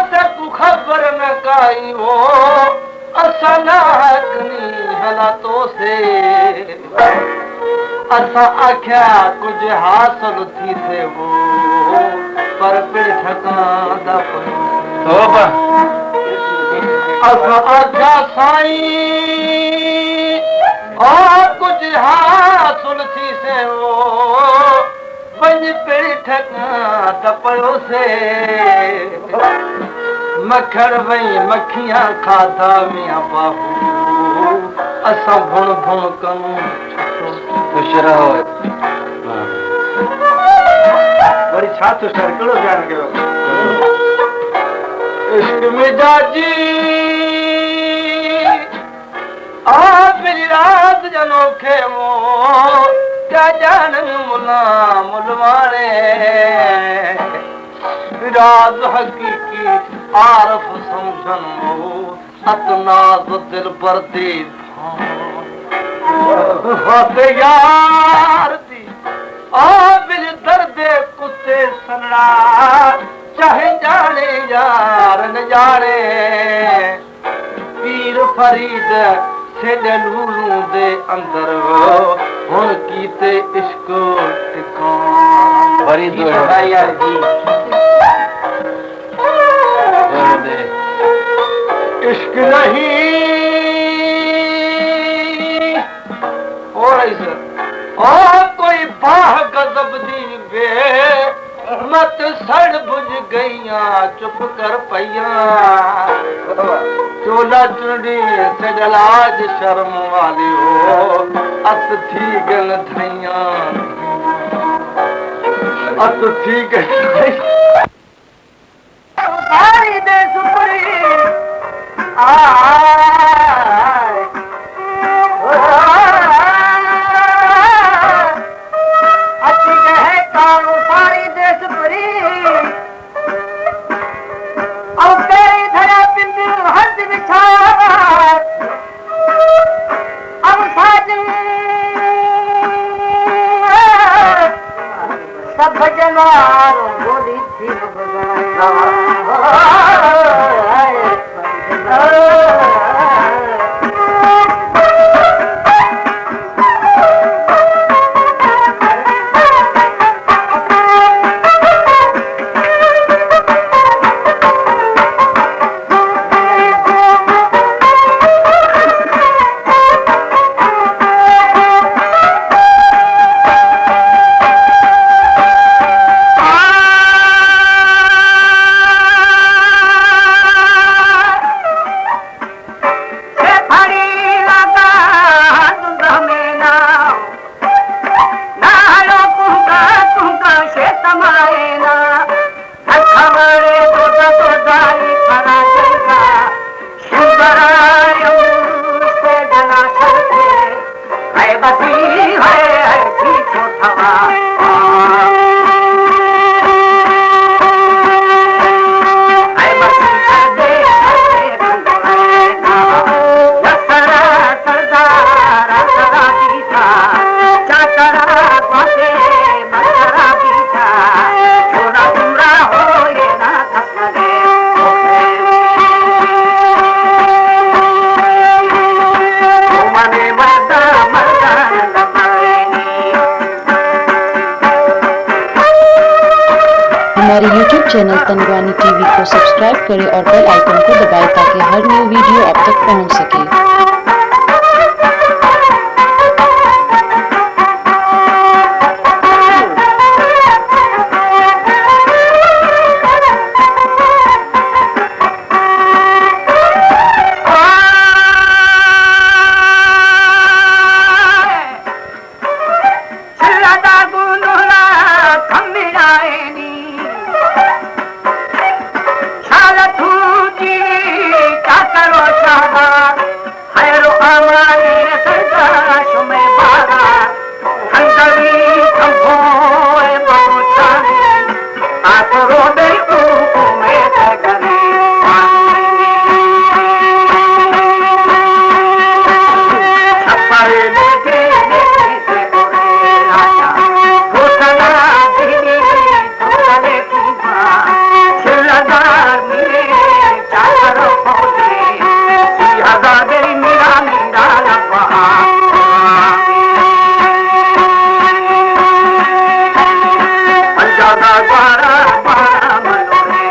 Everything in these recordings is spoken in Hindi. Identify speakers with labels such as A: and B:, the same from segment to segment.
A: बेटा तू खबर न काई हो असां हला तो से असां आख्या कुछ हासिल थी थे वो पर पिड़ ठकांदा असां आख्या साईं कुछ हासिल थी से वो पंज पिड़ ठकांदा पियो से मखण वई मखियां खाधा मियां बाबू असां भुण भुण करूं खुश रहो वरी छा तो सर्कल ध्यान कयो इश्क मिजाजी मेरी रात जनोखे मो क्या जानन मुला मुलवाने राज हकीकी आरफ समझन मो अतनाज दिल बरदी यार दी बिल दर्दे कुत्ते सनड़ा चाहे जाने यार न जाने पीर फरीद से लूलू दे अंदर हुन कीते इश्क टिकान फरीद यार जी इश्क नहीं कोई बाह गजब दी वे मत सड़ बुझ गईया चुप कर पैया चोला चुड़ी से जलाज शर्म वाली हो अत थी गल थैया अत थी गल दे सुपरी सब जनार बोली थी
B: हमारे YouTube चैनल तनवानी टीवी को सब्सक्राइब करें और बेल आइकन को दबाएं ताकि हर न्यू वीडियो आप तक पहुंच सके।
A: बारा बारा मनोरे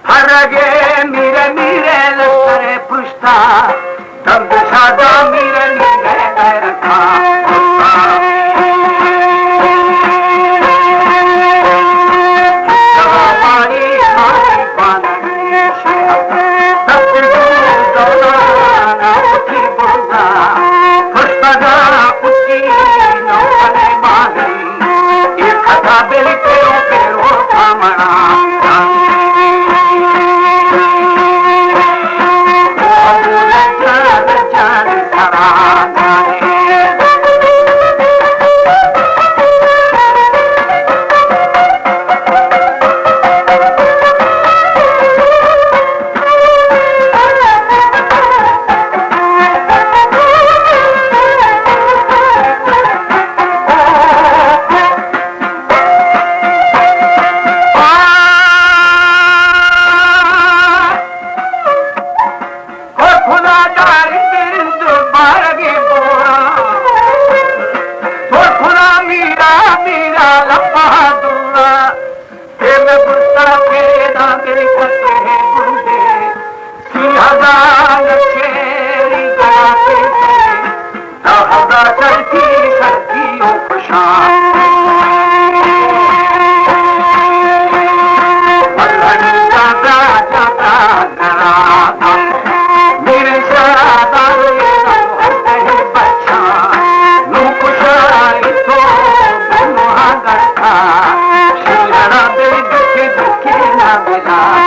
A: हरगे मीरे मीरे लश्करे पुष्टा दम सादा मीरे मीरे रखा
C: Bye.